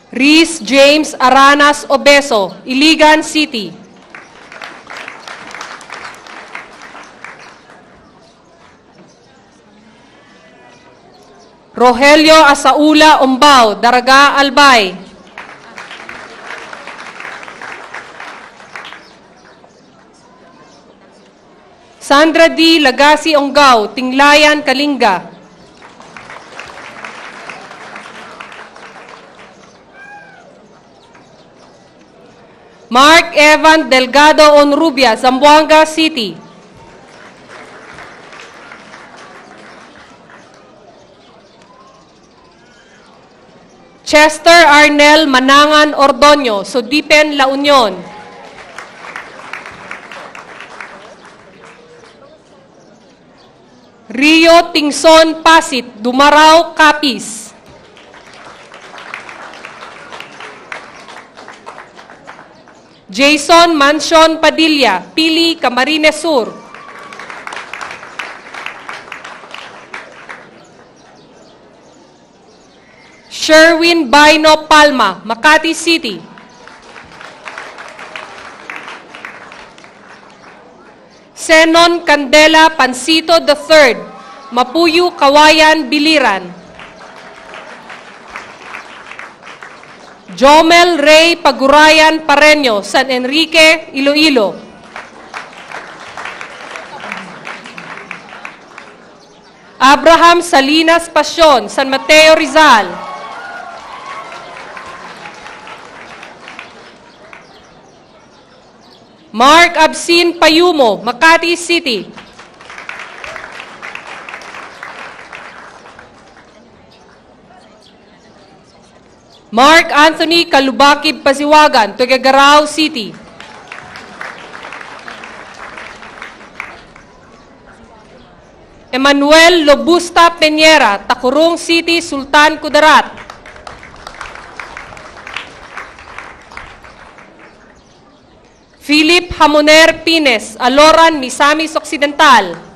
Rhys James Aranas Obeso, Iligan City. Rogelio Asaula Umbao, Daraga Albay. Sandra D. Lagasi Onggao, Tinglayan, Kalinga. Mark Evan Delgado Onrubia, Zamboanga City. Chester Arnel Manangan Ordonio, Sodipen, La Union. Rio Tingson Pasit, Dumarao, Capiz. Jason Mansion Padilla, Pili, Camarines Sur. Sherwin Baino Palma, Makati City. Senon Candela Pansito III, Mapuyu, Kawayan, Biliran. Jomel Ray Pagurayan Pareño, San Enrique, Iloilo. Abraham Salinas Pasyon, San Mateo, Rizal. Mark Absin Payumo, Makati City. Mark Anthony Kalubakib Pasiwagan, Tuguegarao City. Emmanuel Lobusta Peñera, Takurong City, Sultan Kudarat. Philip Hamoner Pines, Aloran, Misamis Occidental.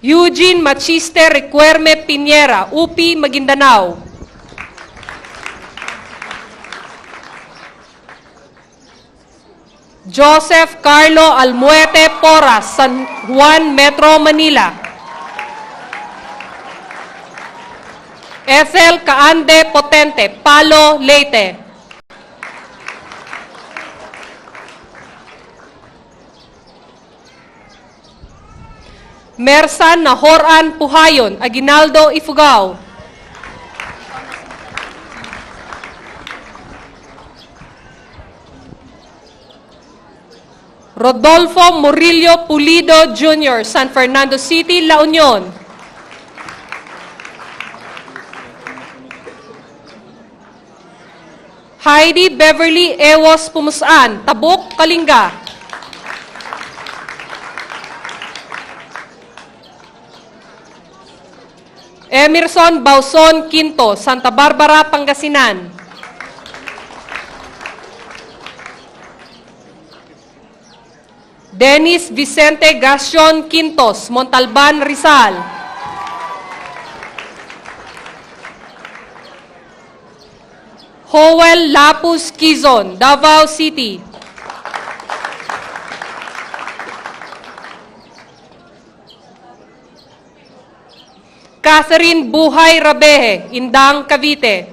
Eugene Machiste Recuerme Piñera, UP, Maguindanao. Joseph Carlo Almuete Porras, San Juan, Metro Manila. Ethel Caande Potente, Palo, Leyte. Mersan Nahoran Puhayon, Aguinaldo, Ifugao. Rodolfo Murillo Pulido Jr., San Fernando City, La Union. Heidi Beverly Ewos Pumusaan, Tabuk, Kalinga. Emerson Bauson Quinto, Santa Barbara, Pangasinan. Dennis Vicente Gacion Quintos, Montalban, Rizal. Howell Lapus Quizon, Davao City. Catherine Buhay Rabehe, Indang, Cavite.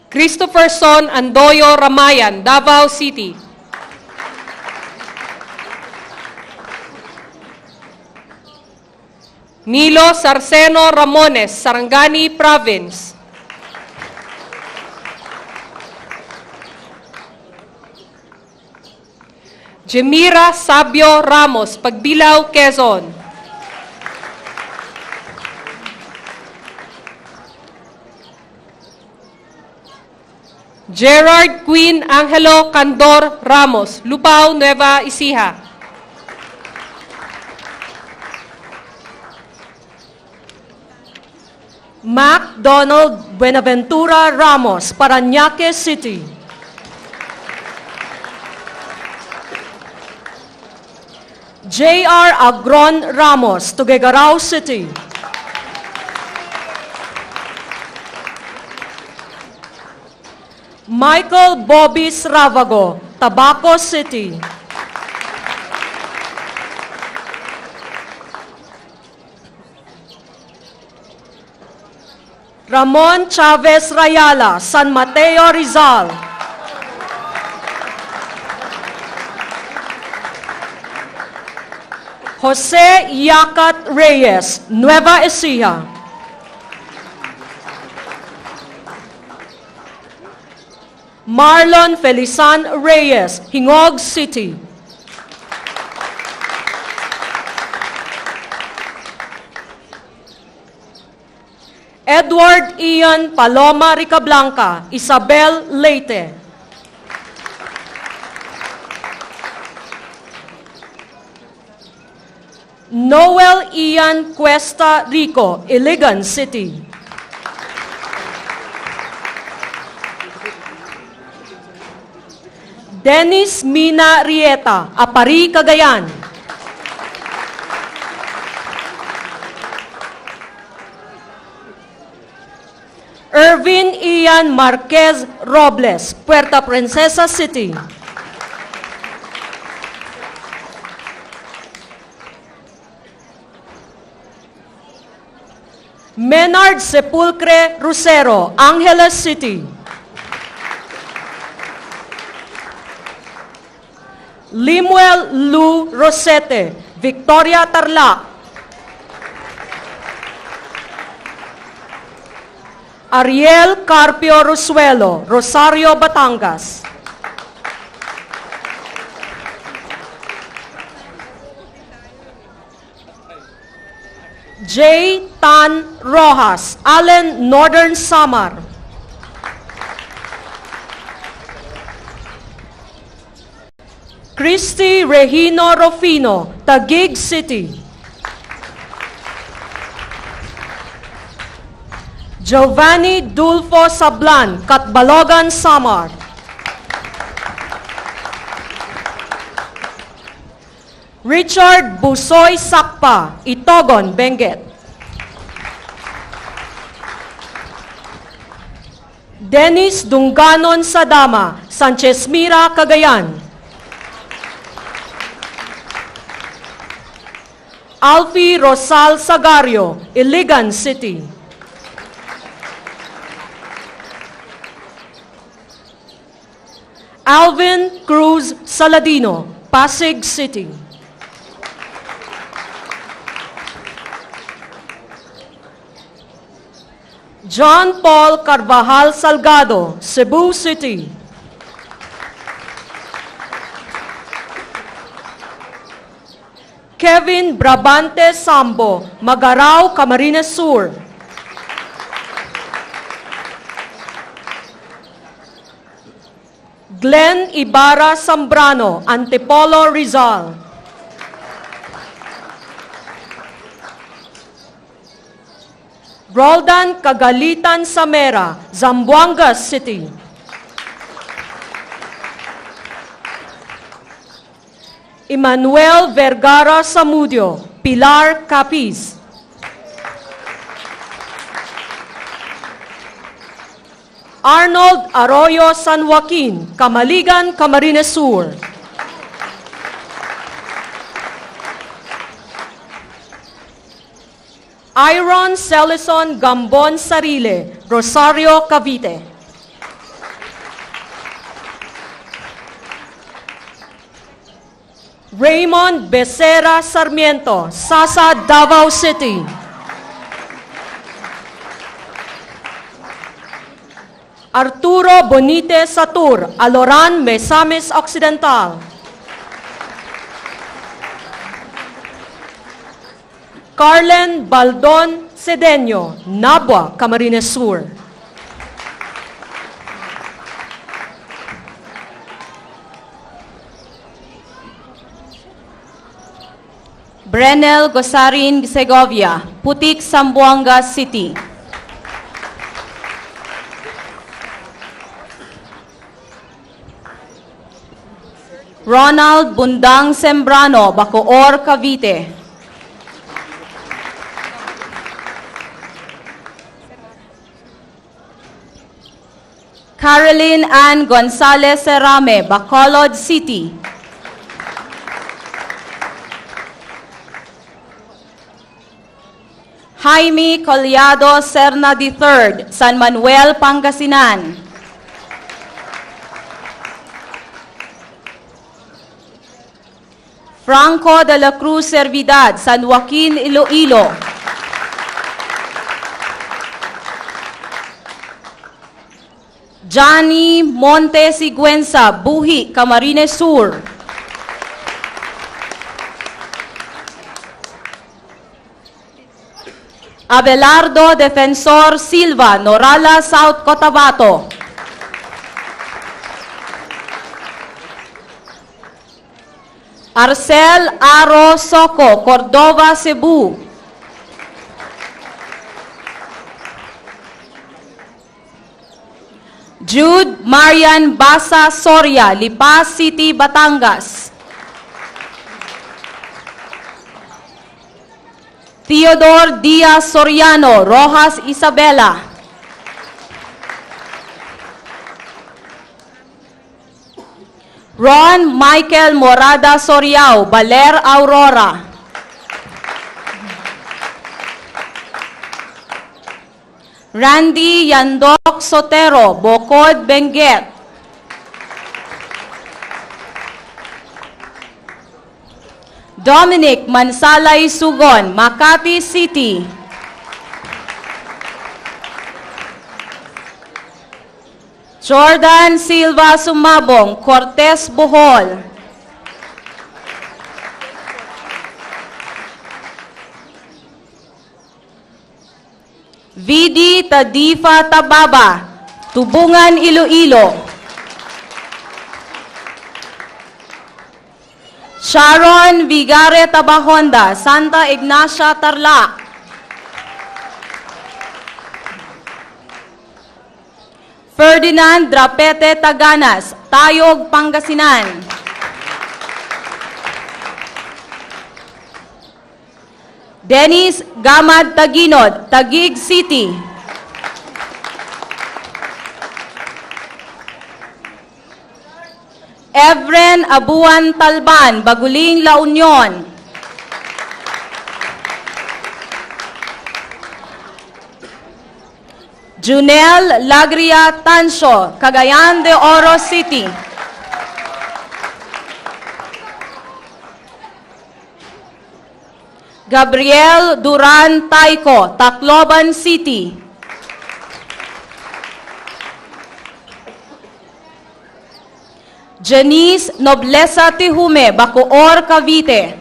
Christopher Son Andoyo Ramayan, Davao City. Nilo Sarceno Ramones, Sarangani Province. Jemira Sabio Ramos, Pagbilao, Quezon. Gerard Queen Angelo Candor Ramos, Lupao, Nueva Ecija. Mac Donald Buenaventura Ramos, Parañaque City. J.R. Agron Ramos, Tuguegarao City. Michael Bobis Ravago, Tabaco City. Ramon Chavez Rayala, San Mateo, Rizal. Jose Yacat Reyes, Nueva Ecija. Marlon Felizan Reyes, Hingog City. Edward Ian Paloma Ricablanca, Isabel Leyte. Noel Ian Cuesta Rico, Iligan City. Dennis Mina Rieta, Apari, Cagayan. Irvin Ian Marquez Robles, Puerto Princesa City. Menard Sepulcre Rusero, Angeles City. Limuel Lu Rosete, Victoria Tarlac. Ariel Carpio Rosuelo, Rosario, Batangas. J. Tan Rojas, Allen, Northern Samar. Christy Regino Rufino, Taguig City. Giovanni Dulfo Sablan, Catbalogan, Samar. Richard Busoy Sakpa, Itogon, Benguet. Dennis Dunganon Sadama, Sanchez Mira, Cagayan. Alfie Rosal Sagario, Iligan City. Alvin Cruz Saladino, Pasig City. John Paul Carvajal Salgado, Cebu City. Kevin Brabante Sambo, Magarao, Camarines Sur. Glenn Ibarra Zambrano, Antipolo, Rizal. Roldan Kagalitan Samera, Zamboanga City. Emmanuel Vergara Samudio, Pilar, Capiz. Arnold Arroyo San Joaquin, Camaligan, Camarines Sur. Iron Celison Gambon Sarile, Rosario, Cavite. Raymond Becerra Sarmiento, Sasa, Davao City. Arturo Bonite Satur, Aloran, Misamis Occidental. Carlen Baldon Cedeño, Nabua, Camarines Sur. Brenel Gosarin Segovia, Putik, Zamboanga City. Ronald Bundang Sembrano, Bacoor, Cavite. Caroline Ann Gonzalez Serame, Bacolod City. Jaime Collado Serna III, San Manuel, Pangasinan. Franco de la Cruz Servidad, San Joaquin, Iloilo. Johnny Monte Siguenza, Buhi, Camarines Sur. Abelardo Defensor Silva, Norala, South Cotabato. Arcel Aro Soco, Cordova, Cebu. Jude Marian Basa Soria, Lipa City, Batangas. Theodore Diaz Soriano, Rojas, Isabela. Ron Michael Morada Soriao, Baler, Aurora. Randy Yandok Sotero, Bocod, Benguet. Dominic Mansalay Sugon, Makati City. Jordan Silva Sumabong, Cortez, Bohol. Vidi Tadifa Tababa, Tubungan, Iloilo. Sharon Vigare Tabahonda, Santa Ignacia, Tarlac. Ferdinand Drapete Taganas, Tayog, Pangasinan. Dennis Gamad Taginod, Taguig City. Evren Abuan Talban, Baguling, La Union. Junel Lagria Tanso, Cagayan de Oro City. Gabriel Duran Taiko, Tacloban City. Janice Noblesa Tihume, Bacoor, Cavite.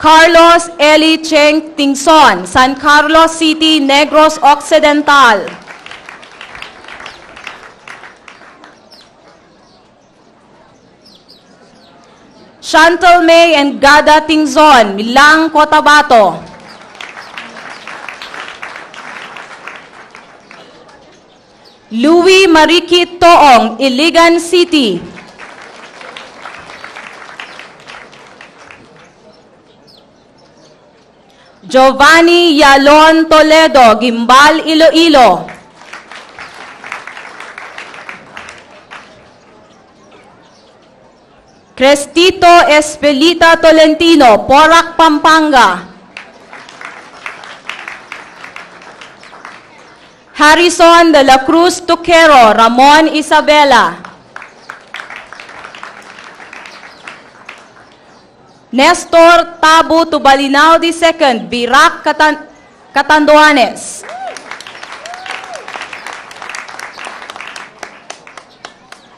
Carlos Eli Cheng Tingson, San Carlos City, Negros Occidental. Chantal May and Gada Tingzon, Milang, Cotabato. Louis Marikit Toong, Iligan City. Giovanni Yalon Toledo, Gimbal, Iloilo. Crestito Espelita Tolentino, Porac, Pampanga. Harrison de la Cruz Tuquero, Ramon, Isabela. Nestor Tabu Tubalinaw II, Birac, Catanduanes.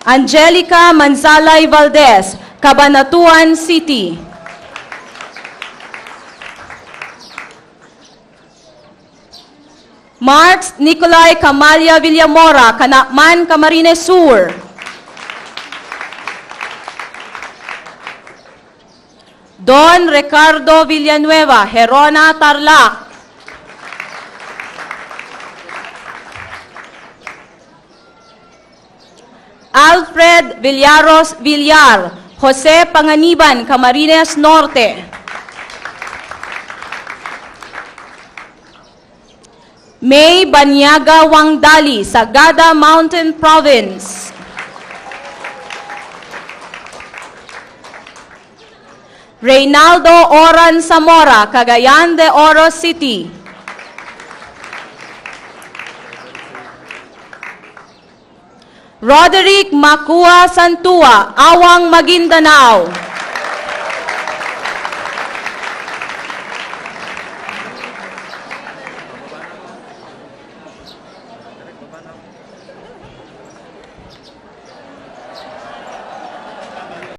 Angelica Manzalay Valdez, Cabanatuan City. Marx Nicolay Camalia Villamora, Canacman, Camarines Sur. Don Ricardo Villanueva, Gerona, Tarlac. Wilfred Villaros Villar, Jose Panganiban, Camarines Norte. May Banyaga Wangdali, Sagada Mountain Province. Reynaldo Oran Zamora, Cagayan de Oro City. Roderick Macua Santua, Awang, Maguindanao.